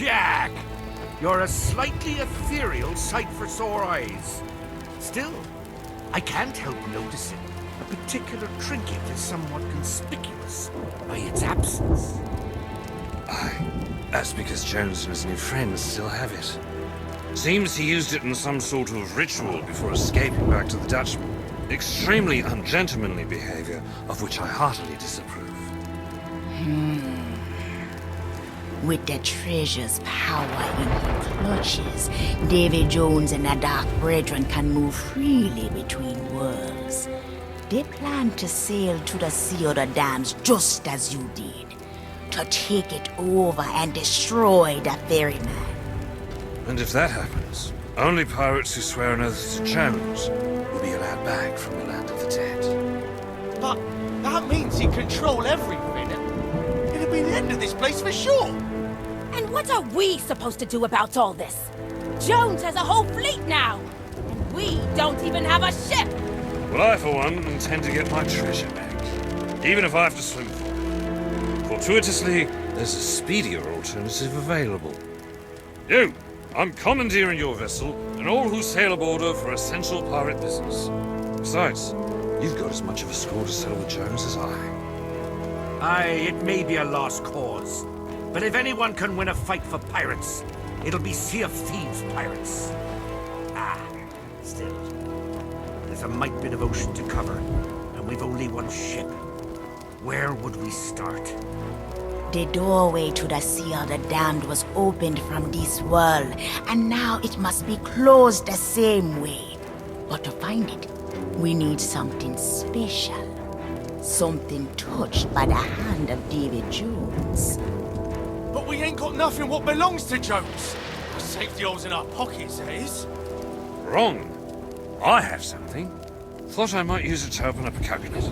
Jack! You're a slightly ethereal sight for sore eyes. Still, I can't help noticing a particular trinket is somewhat conspicuous by its absence. Aye, that's because Jones and his new friends still have it. Seems he used it in some sort of ritual before escaping back to the Dutchman. Extremely ungentlemanly behavior, of which I heartily disapprove. With the treasure's power in their clutches, Davy Jones and the Dark Brethren can move freely between worlds. They plan to sail to the Sea of the Dams just as you did, to take it over and destroy the ferryman. And if that happens, only pirates who swear an oath to Jones will be allowed back from the land of the dead. But that means he control everything. It'll be the end of this place for sure. And what are we supposed to do about all this? Jones has a whole fleet now, and we don't even have a ship! Well, I, for one, intend to get my treasure back, even if I have to swim for it. Fortuitously, there's a speedier alternative available. You! I'm commandeering your vessel and all who sail aboard her for essential pirate business. Besides, you've got as much of a score to settle with Jones as I. Aye, it may be a lost cause, but if anyone can win a fight for pirates, it'll be Sea of Thieves pirates. Still, there's a mite bit of ocean to cover, and we've only one ship. Where would we start? The doorway to the Sea of the Damned was opened from this world, and now it must be closed the same way. But to find it, we need something special. Something touched by the hand of David Jones. But we ain't got nothing what belongs to Jones. Our safety holes in our pockets, that is. Wrong. I have something. Thought I might use it to open up a cabinet.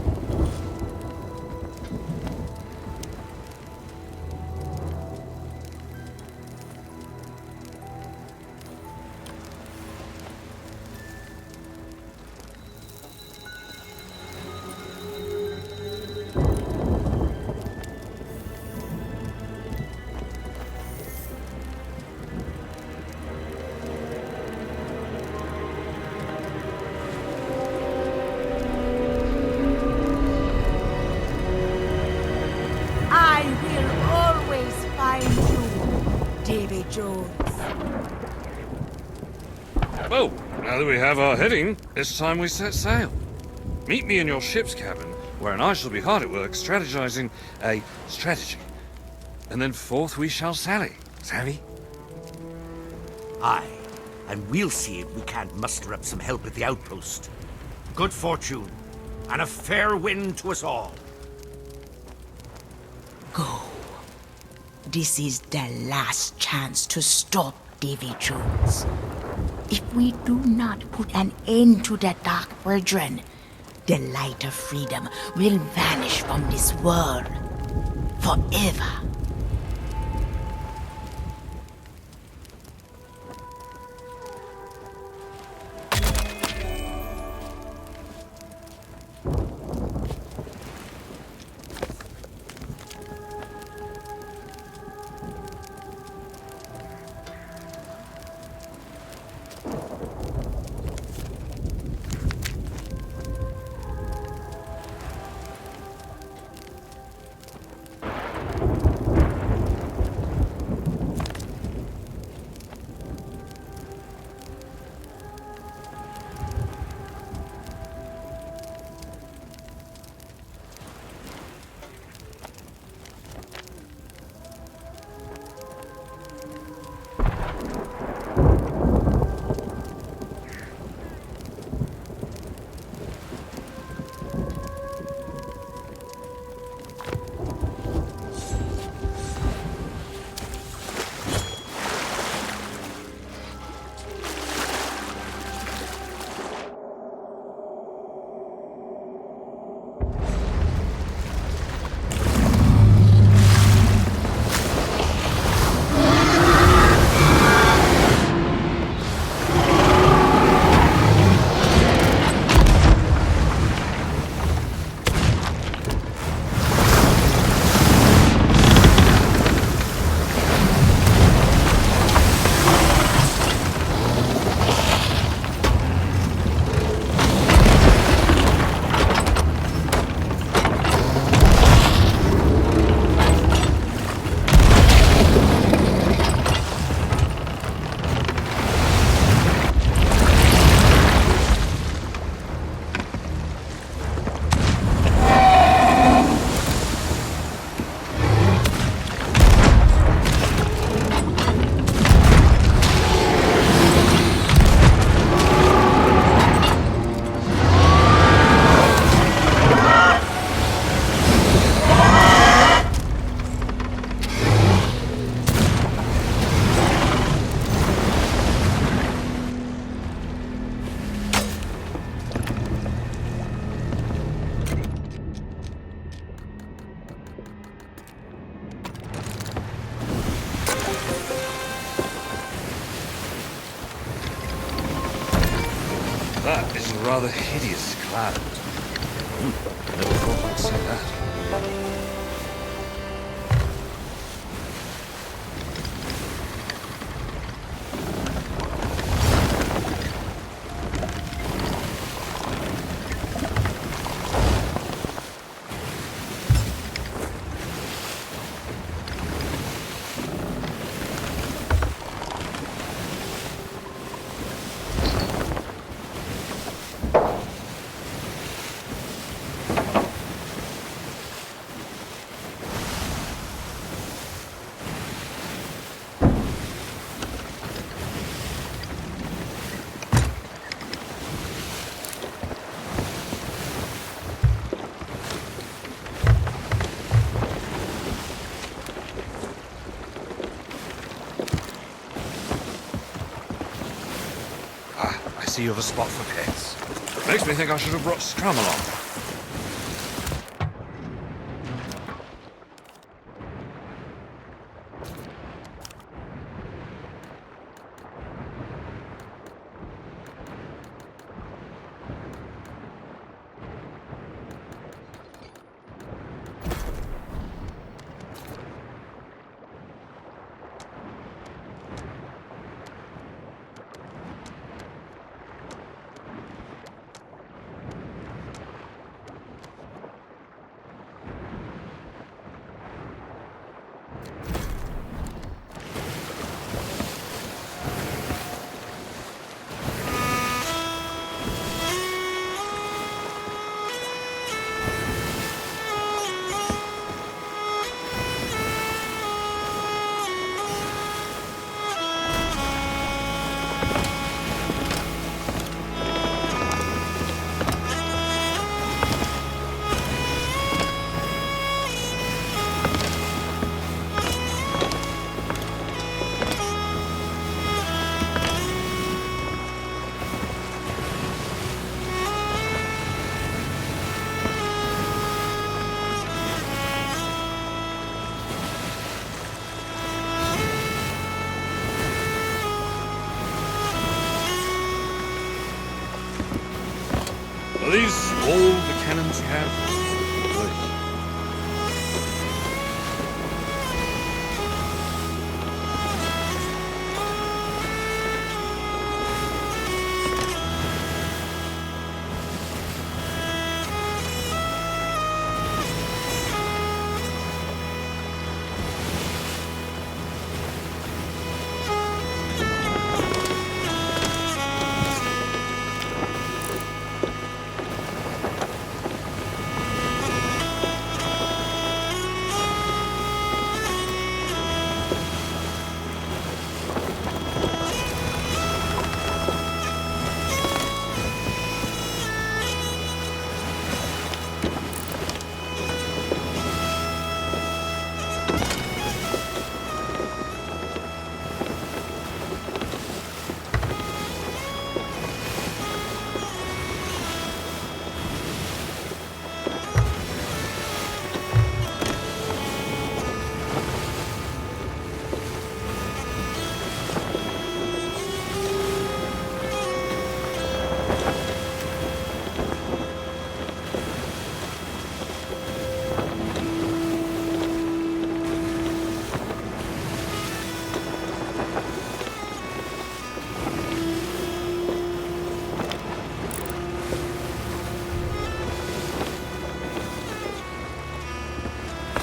I will always find you, David Jones. Well, now that we have our heading, it's time we set sail. Meet me in your ship's cabin, wherein I shall be hard at work strategizing a strategy. And then forth we shall sally. Savvy? Aye, and we'll see if we can't muster up some help at the outpost. Good fortune, and a fair wind to us all. Go. This is the last chance to stop Davy Jones. If we do not put an end to the Dark Brethren, the light of freedom will vanish from this world forever. rather hideous cloud. Never thought I'd see that. I see you have a spot for pets. Makes me think I should have brought Scrum along. Are these all the cannons you have?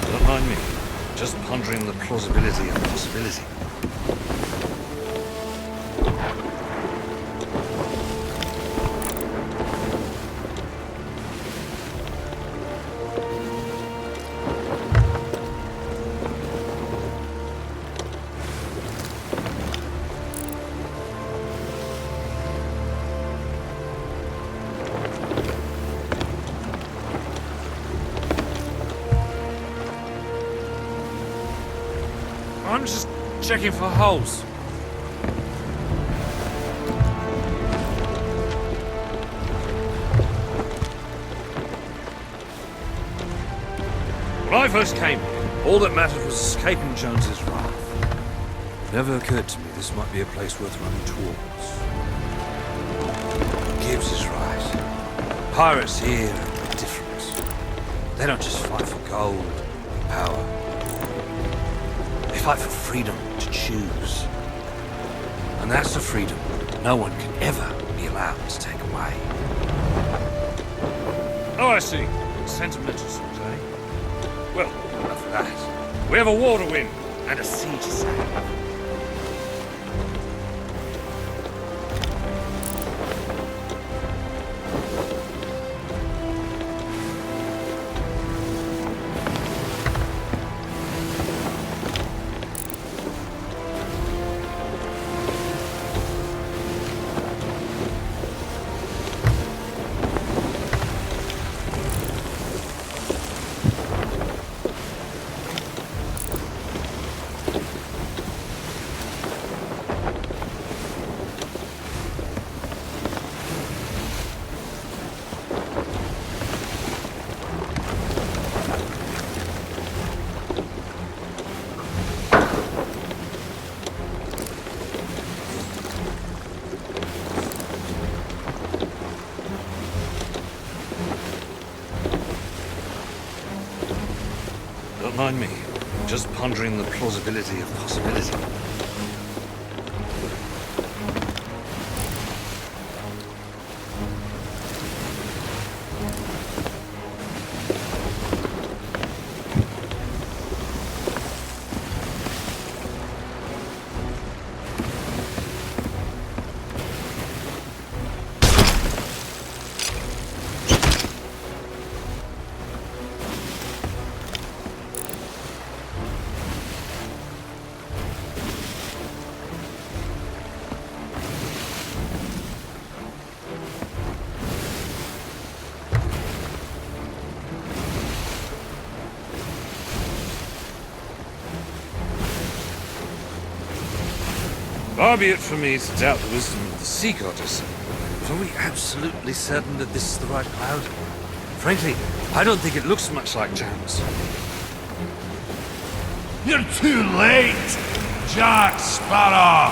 Don't mind me. Just pondering the plausibility and possibility. I'm just checking for holes. When I first came here, all that mattered was escaping Jones's wrath. It never occurred to me this might be a place worth running towards. Gibbs is right. Pirates here are different. They don't just fight for gold, power. They fight for freedom to choose. And that's the freedom no one can ever be allowed to take away. Oh, I see. Sentimental sort, eh? Well, enough of that. We have a war to win, and a sea to sail. Don't mind me. Just pondering the plausibility of possibility. Far be it from me to doubt the wisdom of the sea goddess, but are we absolutely certain that this is the right cloud? Frankly, I don't think it looks much like Jones. You're too late, Jack Sparrow!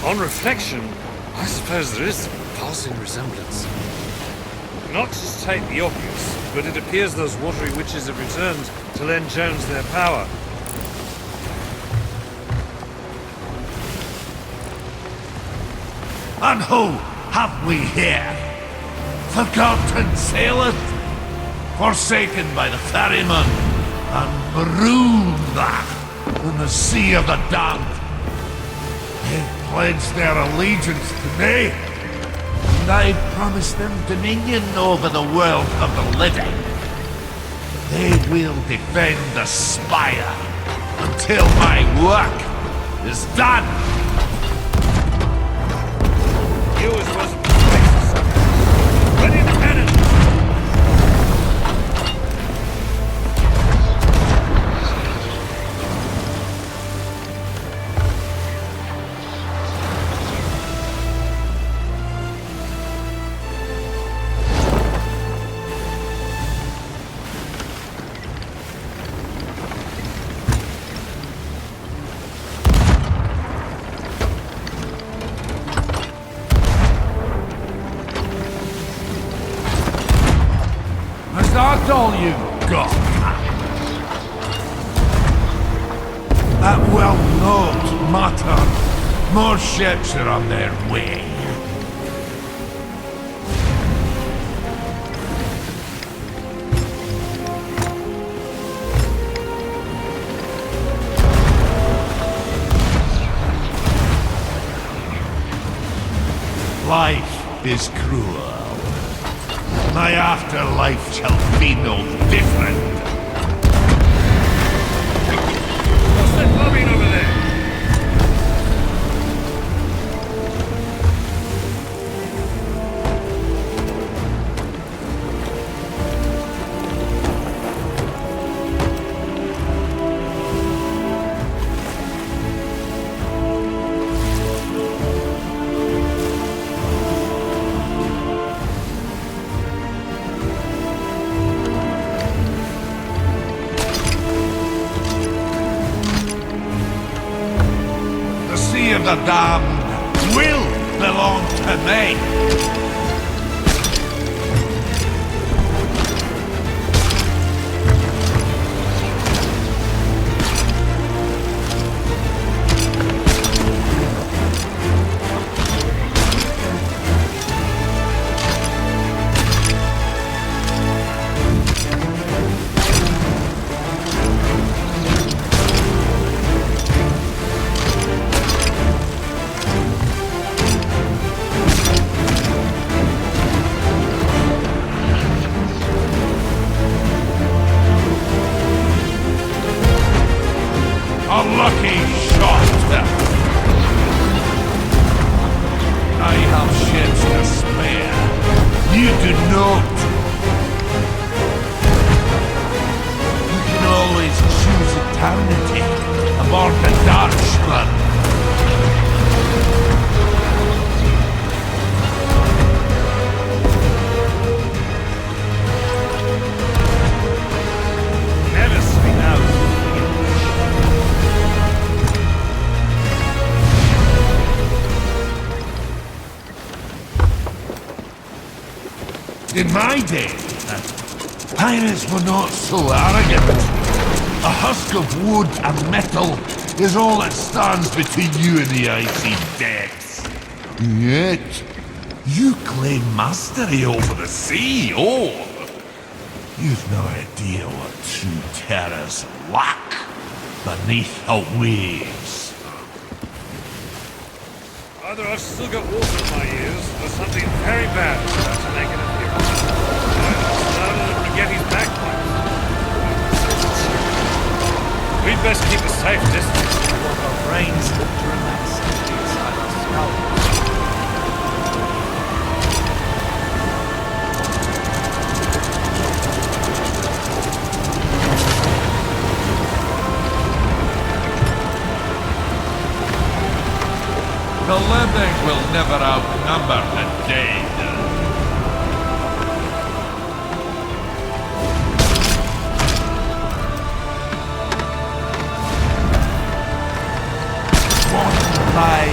On reflection, I suppose there is a passing resemblance. Not to state the obvious, but it appears those watery witches have returned to lend Jones their power. And who have we here? Forgotten sailors? Forsaken by the ferryman, and marooned in the sea of the damned. They've pledged their allegiance to me, and I promised them dominion over the world of the living. They will defend the spire until my work is done. You as well as the ready the cannon! Is that all you got? That will not matter. More ships are on their way. Life is cruel. My afterlife shall be no different. What's that bobbing over there? of the damned will belong to me. A lucky shot! I have ships to spare. You do not. You can always choose eternity aboard the Dutchman. Never speak out. In my day, pirates were not so arrogant. A husk of wood and metal is all that stands between you and the icy depths. Yet, you claim mastery over the sea, oh! You've no idea what true terrors lack beneath the waves. Either I've still got water in my ears, or something very bad is about to make an appearance. Started to get his bagpipes. We'd best keep a safe distance. Brains that relax inside our skull. The living will never outnumber the dead. One by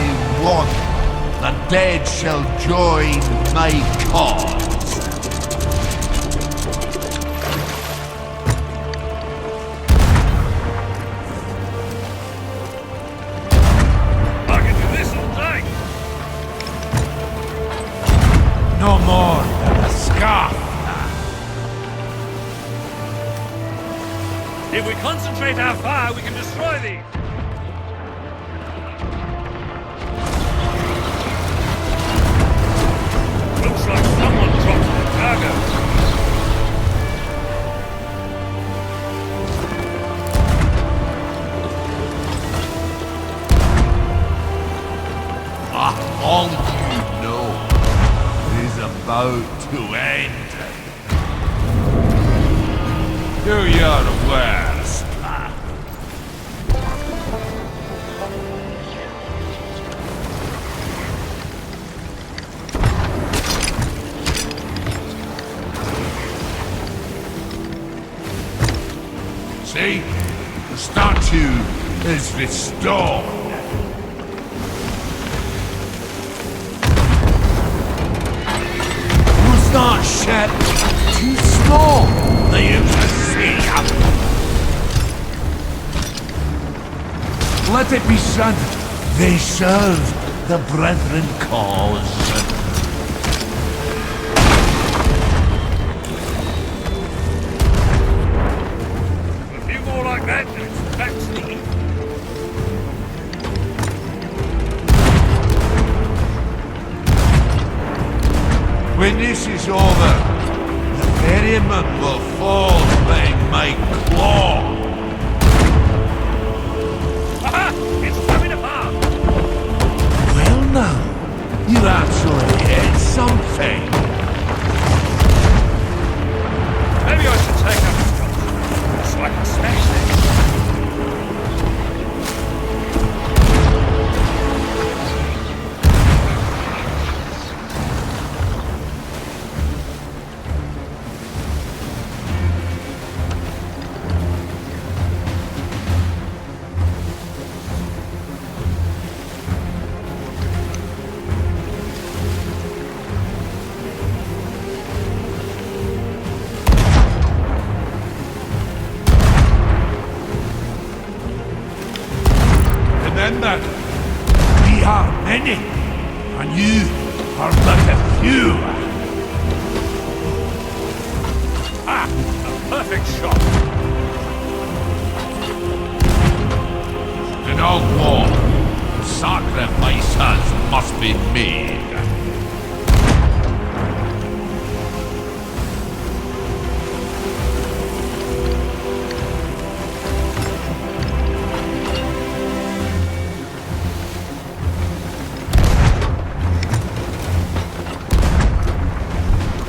one, the dead shall join my cause. I can do this all day. No more than a scarf. If we concentrate our fire, we can destroy these. Looks like someone dropped the cargo. All you know is about to end. Do your worst. See? The statue is restored. Was that ship too small? They use a sea. Let it be said, they serve the brethren cause. A few more like that, and it's back to the east. When this is over, the ferryman will fall by my claw. Aha! It's coming apart! Well now, you actually hit something. Maybe I should take up this gun, so I can smash this. shot. In all war, sacrifices must be made.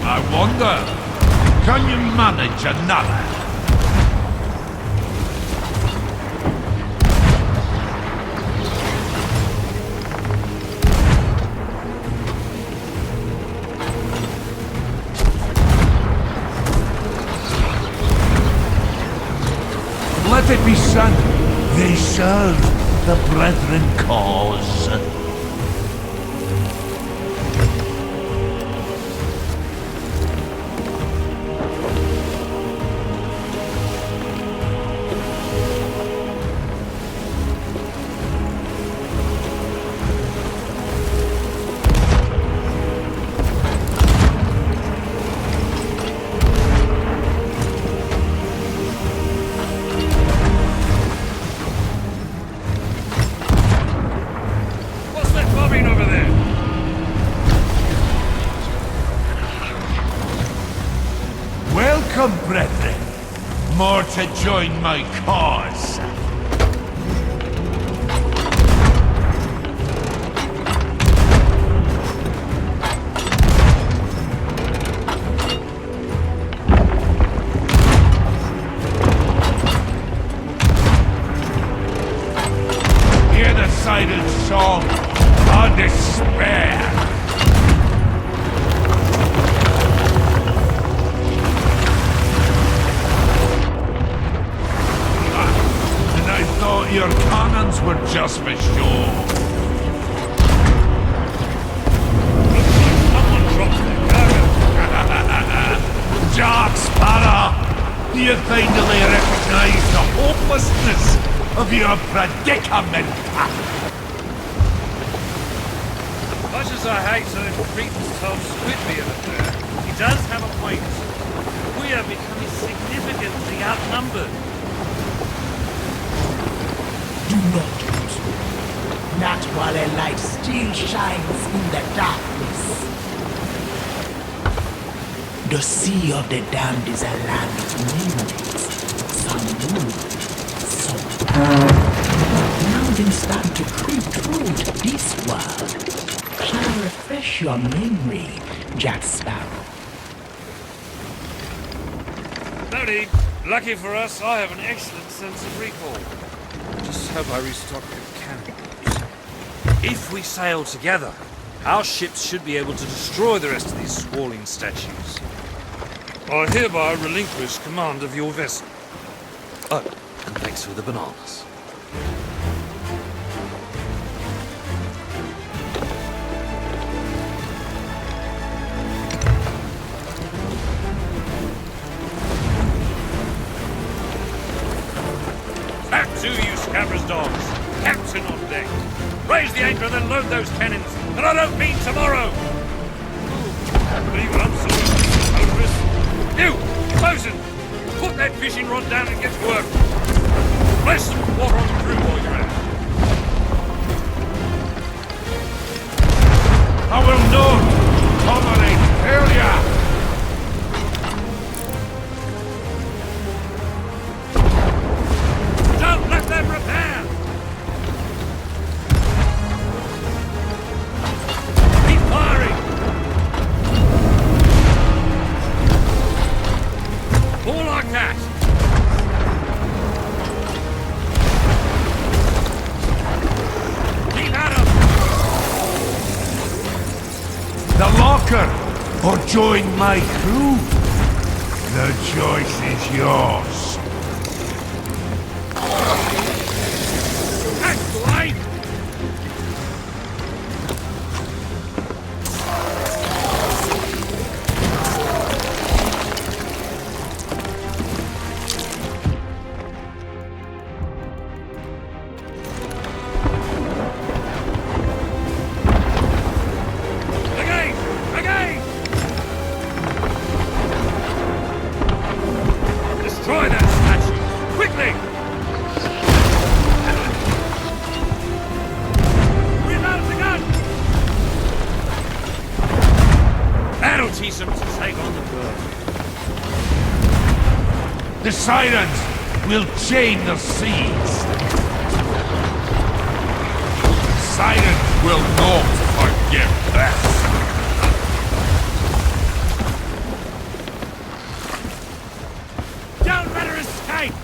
I wonder, can you manage another? Let it be said, they serve the brethren cause. What's that bobbing over there? Welcome, brethren. More to join my cause. Hear the silent song of despair. And I thought your cannons were just for show. Someone dropped their cargo. Jack Sparrow, do you finally recognize the hopelessness of your predicament? Much as I hate to let Cretan's told Squid the other day, he does have a point. We are becoming significantly outnumbered. Do not lose hope. Not while a light still shines in the darkness. The Sea of the Damned is a land of memories. Some good, some bad. Now then start to creep through to this world. Shall I refresh your memory, Jack Sparrow? No need. Lucky for us, I have an excellent sense of recall. Just hope I restock the cannons. If we sail together, our ships should be able to destroy the rest of these squalling statues. I hereby relinquish command of your vessel. Oh, and thanks for the bananas. Back to you, Scabrous dogs. Captain on deck. Raise the anchor, then load those cannons. And I don't mean tomorrow. But even I'm sorry, Oprus. You, bosun, put that fishing rod down and get to work. Splash some water on the crew while you're at it. I will not tolerate failure! Don't let them repair! Keep firing! More like that! Keep at 'em! The locker, or join my crew? The choice is yours. That's right! Again! Again! Destroy The sirens will chain their seeds. Sirens will not forgive this. Don't let her escape!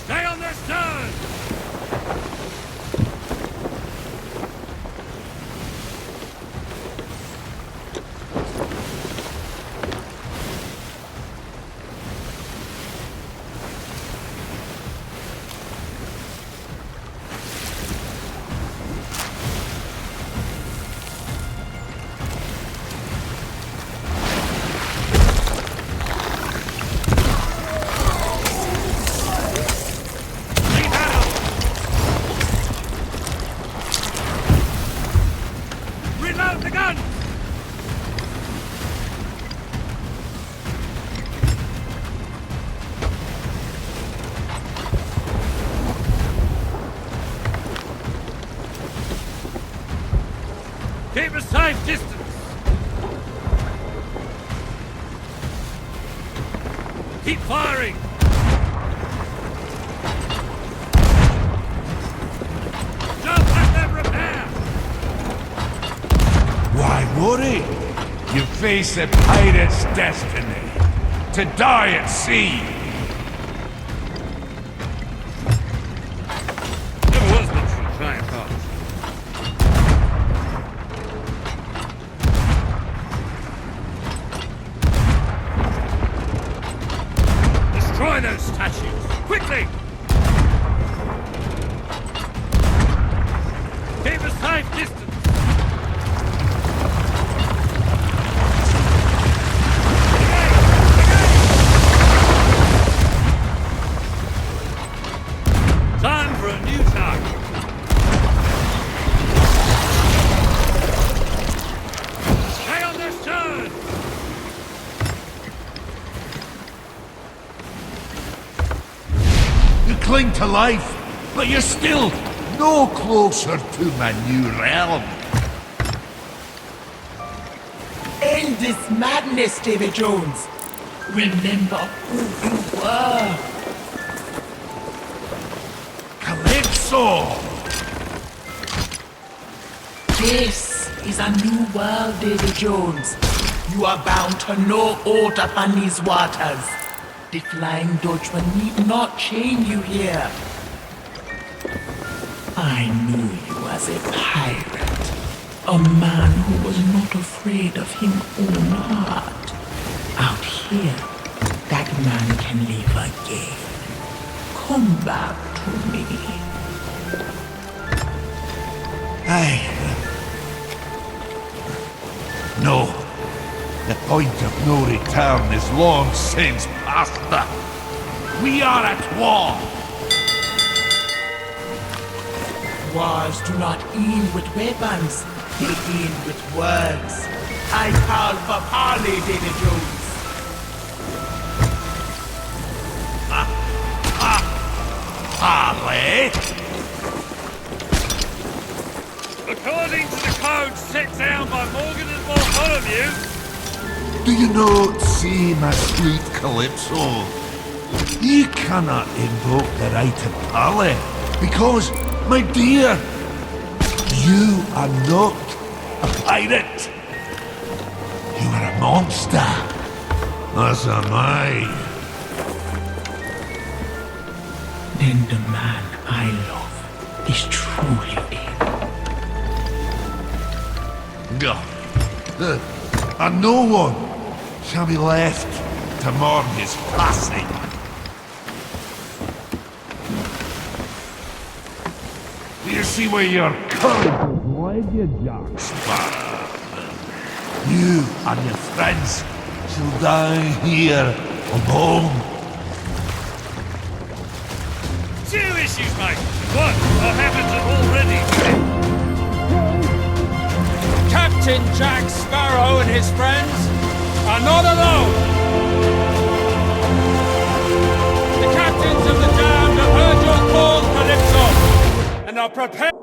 Stay on their stern! Reload the gun! Keep a safe distance! Keep firing! Don't let them repair! Why worry? You face a pirate's destiny. To die at sea. Never was much for trying parts. Destroy those statues! Quickly! Keep a safe distance! Time for a new target. Stay on their stern! You cling to life, but you're still no closer to my new realm. End this madness, David Jones. Remember who you were. Calypso! This is a new world, David Jones. You are bound to no order upon these waters. The Flying Dutchman need not chain you here. I knew you as a pirate. A man who was not afraid of his own heart. Out here, that man can live again. Come back to me. No. The point of no return is long since past that. We are at war. Wars do not end with weapons. They end with words. I call for parley, David Jones. Harley? According to the code set down by Morgan and Bartholomew, Do you not see, my sweet Calypso? You cannot invoke the right to parley, because, my dear, you are not a pirate. You are a monster. As am I. Then the man I love is truly dead. And no one shall be left to mourn his passing. Do you see where your courage has led you, Jack Sparrow? You and your friends shall die here alone. two issues, mate. What? Or haven't it already? Captain Jack Sparrow and his friends are not alone. The captains of the damned have heard your call, Calypso, and are prepared.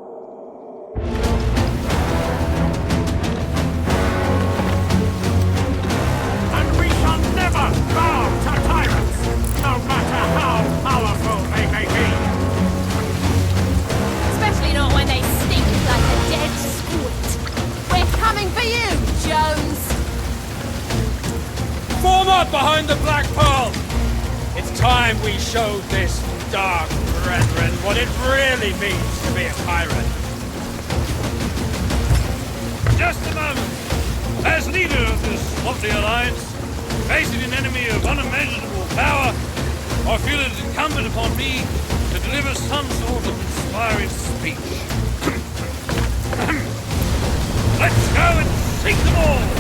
God behind the Black Pearl! It's time we showed this dark brethren what it really means to be a pirate. Just a moment. As leader of this motley alliance, facing an enemy of unimaginable power, I feel it incumbent upon me to deliver some sort of inspiring speech. Let's go and sink them all!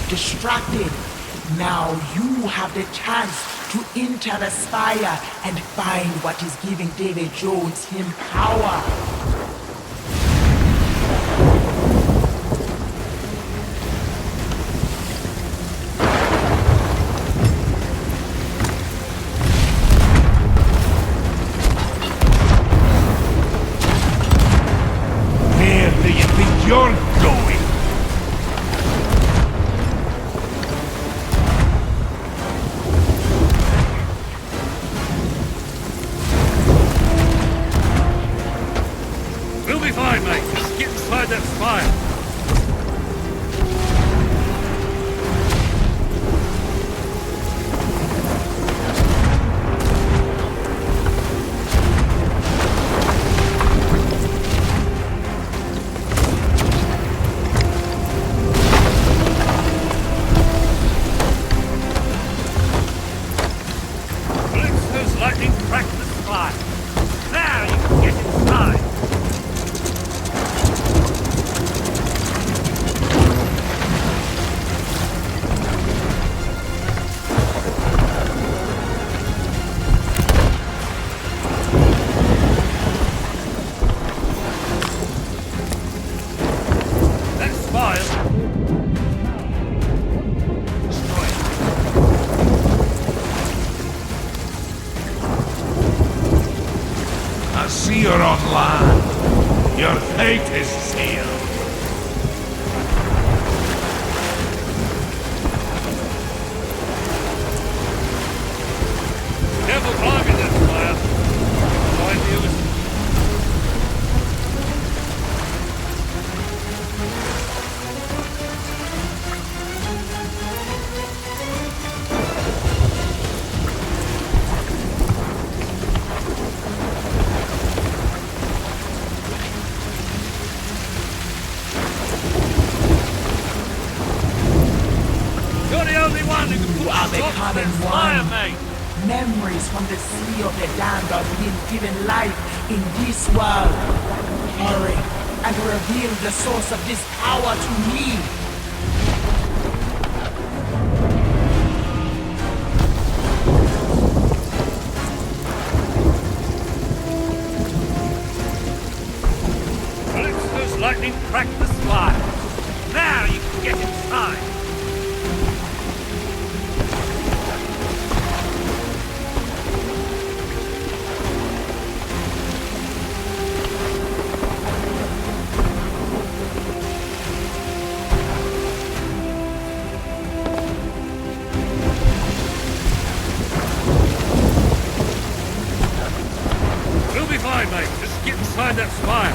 Distracted. Now you have the chance to enter the spire and find what is giving David Jones him power. Where do you think you're fine, mate. Just get inside that spire. Calypso's lightning cracked the spire. Now you can get inside. That spire. Destroy it. I see you're on land. Your fate is sealed. Careful climbing that spire. Behind you is... You're the only one who can You put are a the stop to common that spire, one. mate. Memories from the sea of the damned are being given life in this world. Hurry and reveal the source of this power to me. Calypso's lightning cracked the spire. Now you can get inside. We'll be fine, mate. Just get inside that spire.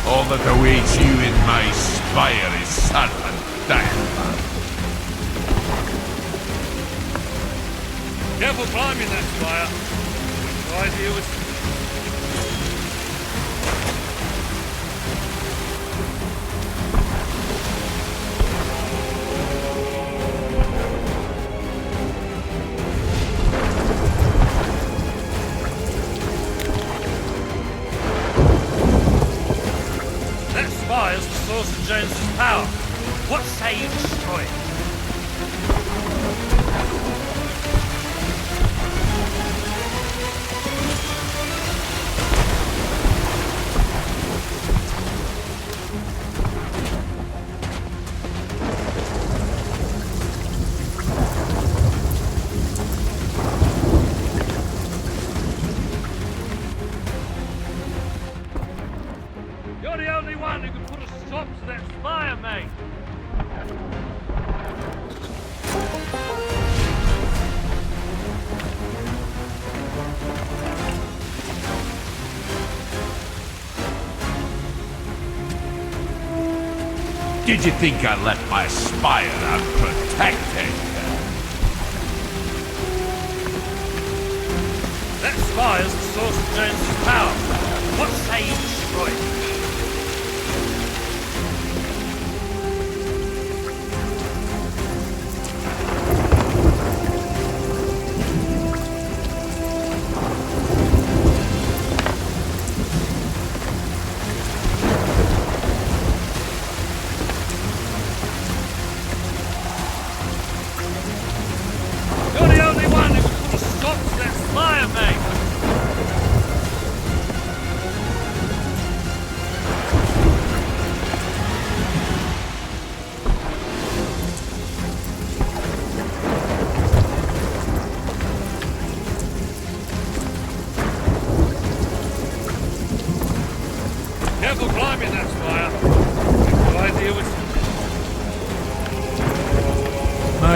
All that awaits you in my spire is certain death. Careful climbing that spire. Right here with... That spire's the source of Jones's power. What say you destroy it? You're the only one who can put a stop to that spire, mate. Did you think I left my spire unprotected? That spire's the source of Jones's power. What say you destroy it? You're the only one who can put a stop to that spire, mate.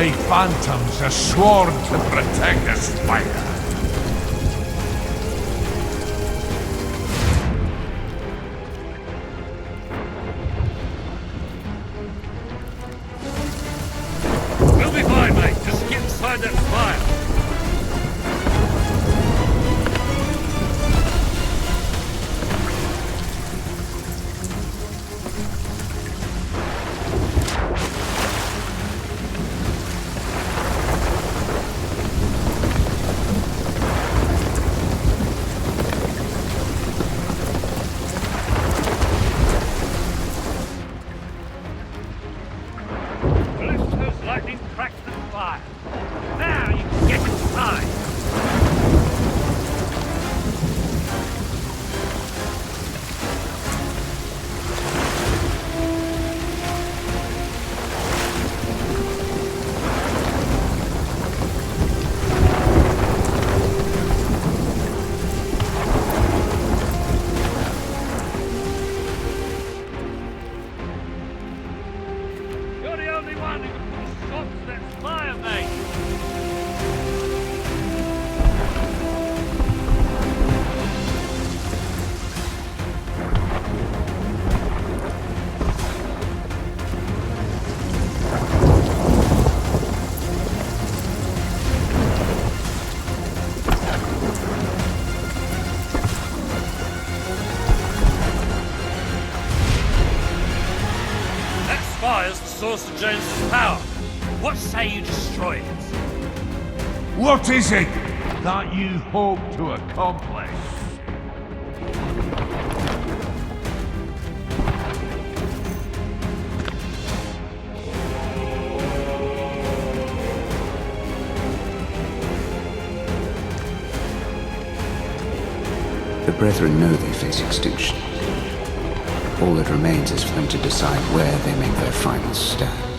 my phantoms are sworn to protect the spire. We'll be fine, mate. Just get inside that spire. Callisto's lightning cracked the spire. Now you can get inside. You're the only one who can put a stop to that spire, mate. That spire's the source of Jones's power. What say you destroy it? What is it that you hope to accomplish? The Brethren know they face extinction. All that remains is for them to decide where they make their final stand.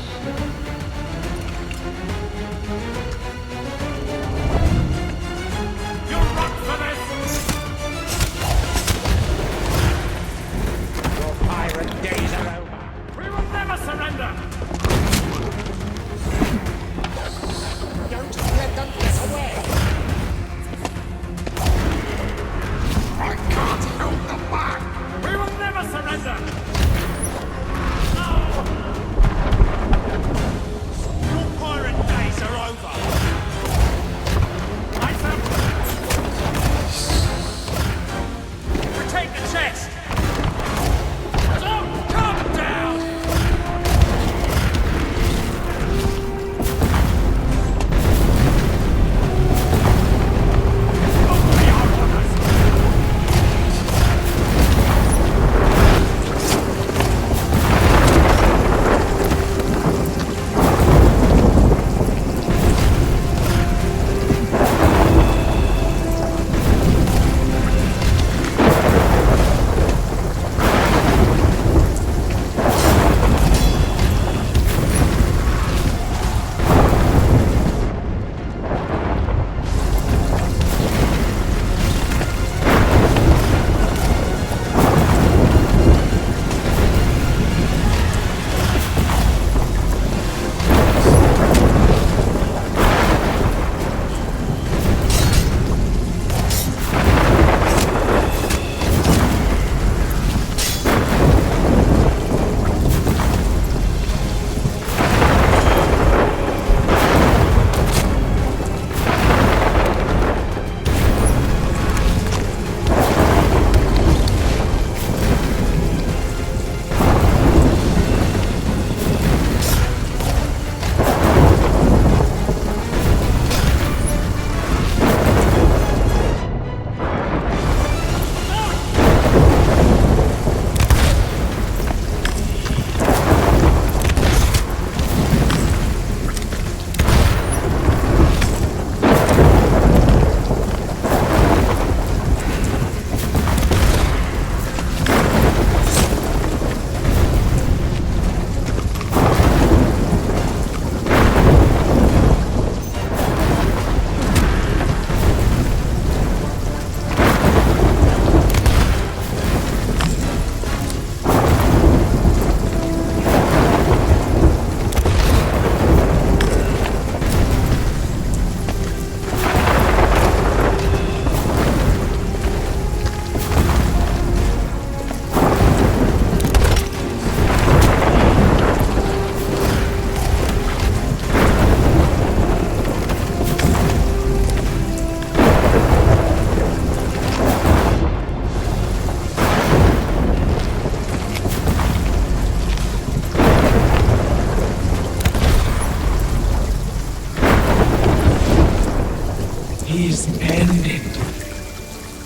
is ended.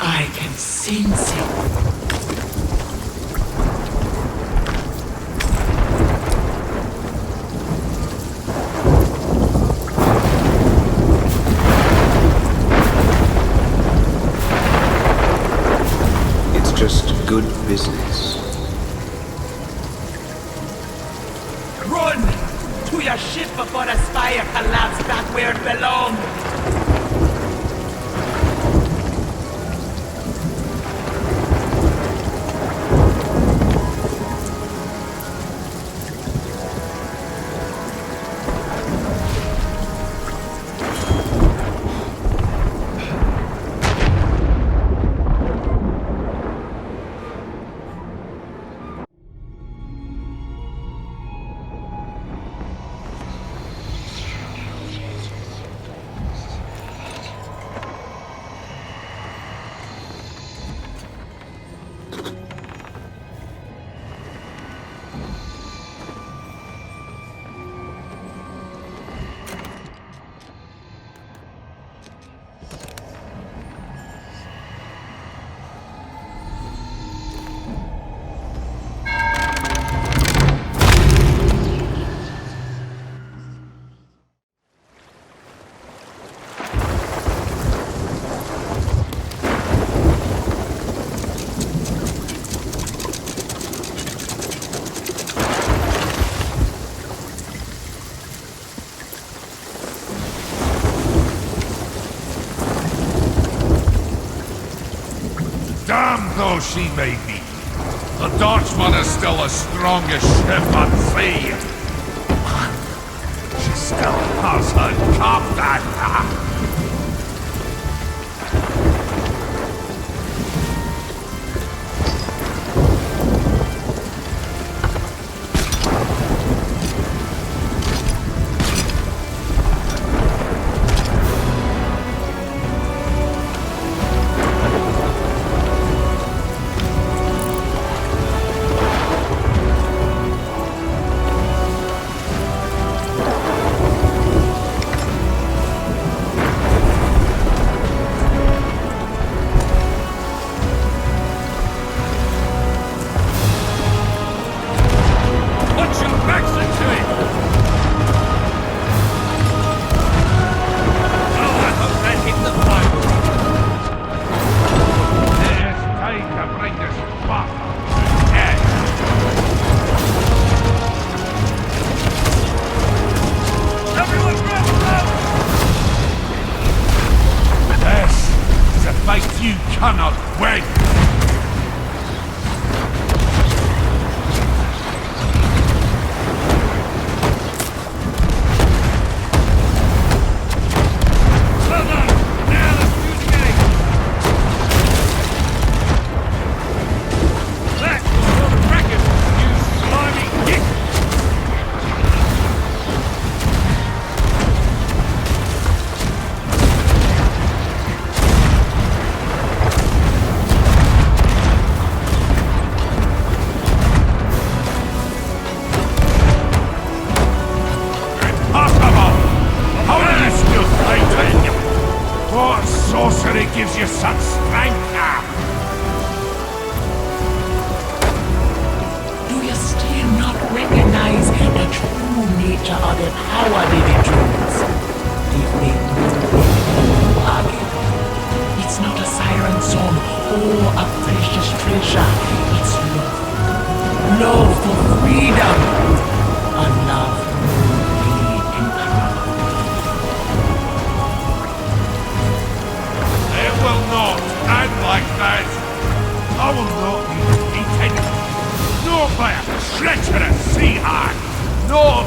I can sense it. It's just good business. Run! To your ship before the spire collapses back where it belongs! Damn though she may be, the Dutchman is still the strongest ship at sea. She still has her captain. You cannot win! Sorcery gives you such strength now! Do you still not recognize the true nature of the power they Jones? They've made no bargain. It's not a siren song or a precious treasure. It's love. Love for freedom. A love made in power. It will not end like that! I will not be defeated! Not by a treacherous sea hag! Not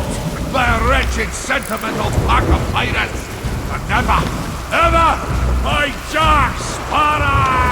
by a wretched sentimental pack of pirates! But never, ever by Jack Sparrow!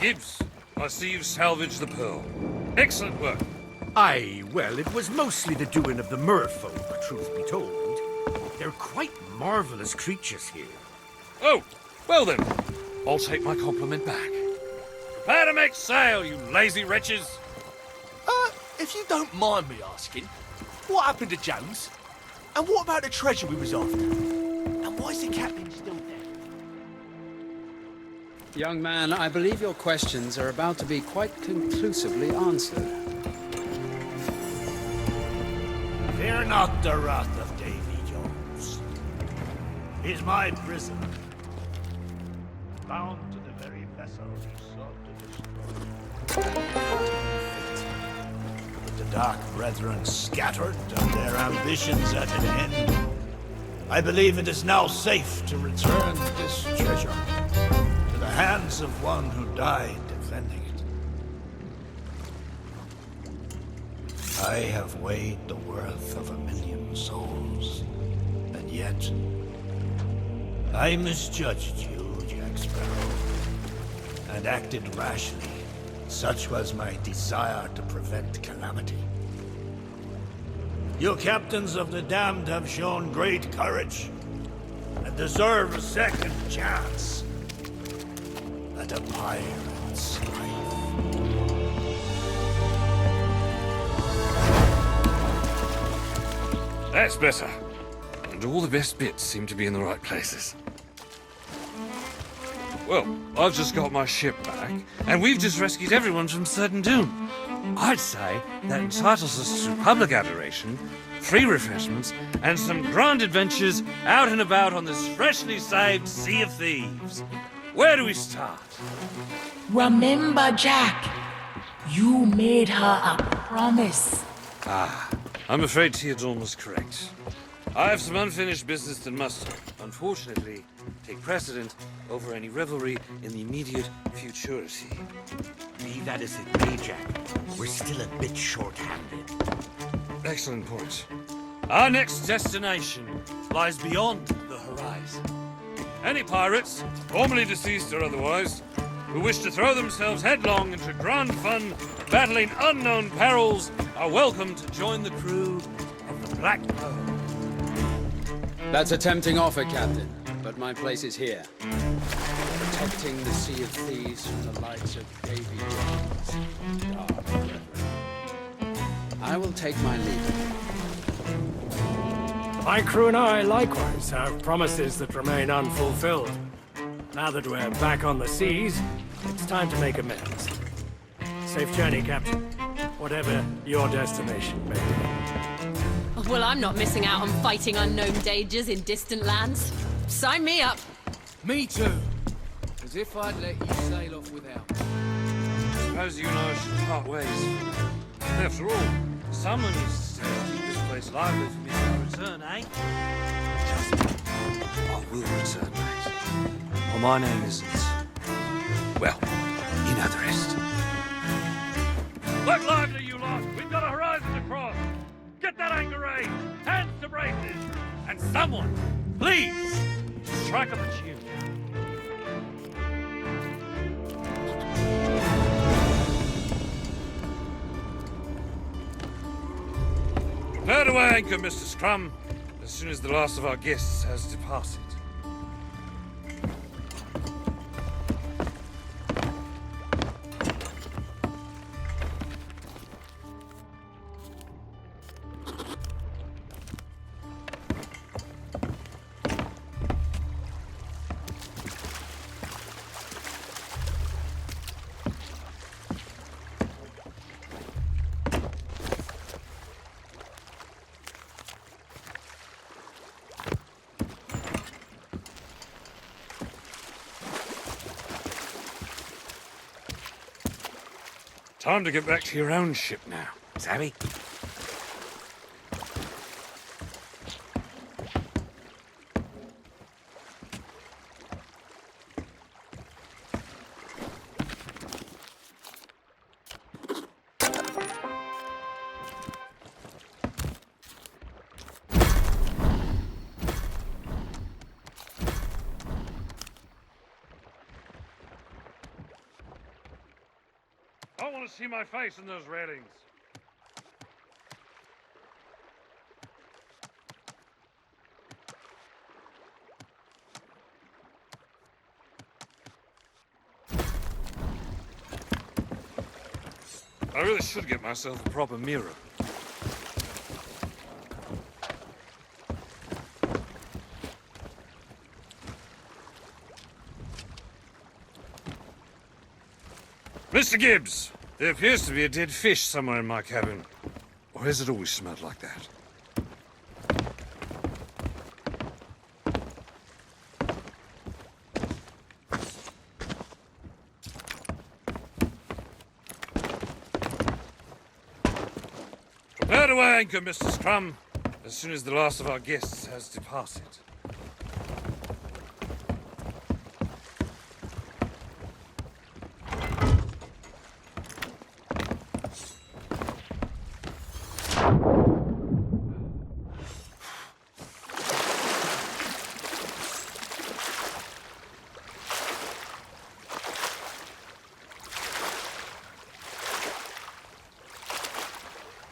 Gibbs, I see you've salvaged the pearl. Excellent work. Aye, well, it was mostly the doing of the merfolk, truth be told. They're quite marvelous creatures here. Oh, well then, I'll take my compliment back. Prepare to make sail, you lazy wretches. If you don't mind me asking, what happened to Jones? And what about the treasure we was after? And why is the captain still there? Young man, I believe your questions are about to be quite conclusively answered. Fear not the wrath of Davy Jones. He's my prisoner, bound to the very vessel he sought to destroy. With the Dark Brethren scattered and their ambitions at an end, I believe it is now safe to return this treasure to the hands of one who died defending it. I have weighed the worth of 1,000,000 souls, and yet I misjudged you, Jack Sparrow, and acted rashly. Such was my desire to prevent calamity. You captains of the damned have shown great courage and deserve a second chance at a pirate's life. That's better. And all the best bits seem to be in the right places. Well, I've just got my ship back, and we've just rescued everyone from certain doom. I'd say that entitles us to public adoration, free refreshments, and some grand adventures out and about on this freshly saved Sea of Thieves. Where do we start? Remember, Jack, you made her a promise. I'm afraid Theodore was correct. I have some unfinished business that must, unfortunately, take precedent over any revelry in the immediate futurity. Be that as it may, Jack, we're still a bit short-handed. Excellent point. Our next destination lies beyond the horizon. Any pirates, formerly deceased or otherwise, who wish to throw themselves headlong into grand fun, battling unknown perils, are welcome to join the crew of the Black Pearl. That's a tempting offer, Captain, but my place is here. Protecting the Sea of Thieves from the likes of Davy Jones. Dark Brethren. I will take my leave. My crew and I likewise have promises that remain unfulfilled. Now that we're back on the seas, it's time to make amends. Safe journey, Captain. Whatever your destination may be. Well, I'm not missing out on fighting unknown dangers in distant lands. Sign me up. Me too. As if I'd let you sail off without me. Suppose you and I should part ways. After all, someone needs to stay and keep this place lively for me to return, eh? Trust me, I will return, mate. Well, my name isn't... Well, you know the rest. Look lively, you lot! We've got a horizon to cross! Get that anchor raised! Hands to braces! And someone, please, strike up a tune. Prepare to weigh anchor, Mr. Scrum, as soon as the last of our guests has departed. Time to get back to your own ship now, savvy? see my face in those railings. I really should get myself a proper mirror. Mr. Gibbs, there appears to be a dead fish somewhere in my cabin. Or has it always smelled like that? Prepare to weigh anchor, Mr. Scrum, as soon as the last of our guests has departed.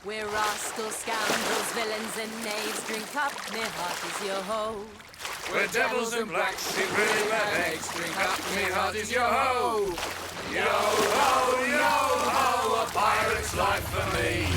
We're rascals, scoundrels, villains and knaves. Drink up, me heart is your hoe. We're devils and black sheep, really rags. Drink up, me heart is your ho. Yo ho, a pirate's life for me.